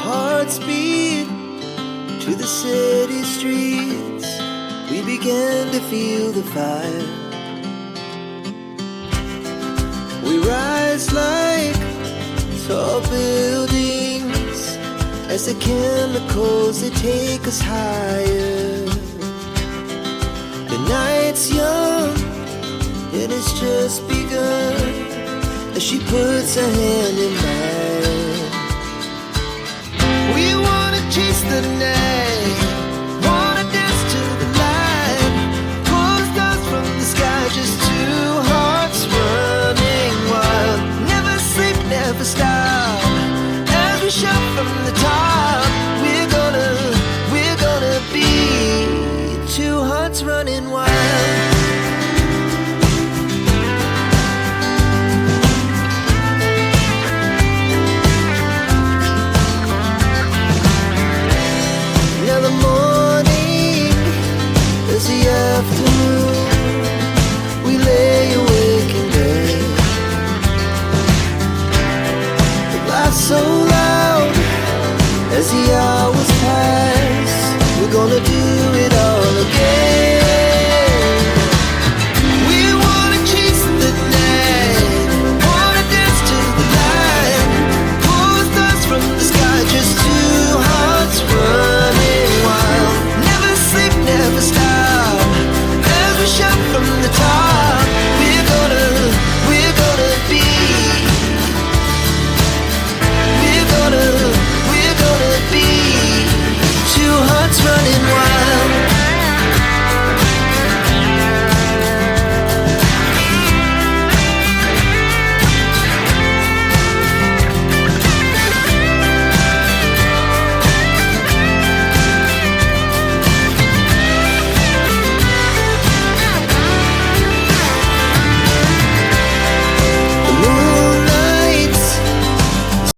hearts beat to the city streets. We began to feel the fire. We rise like tall buildings as the chemicals, they take us higher. The night's young and it's just begun as she puts her hand in mine. We wanna chase the night, wanna dance to the light, pull stars from the sky, just two hearts running wild. Never sleep, never stop, as we shout from the top. We're gonna be two hearts running wild. Now the morning is the afternoon. We lay awake in bed. Life's so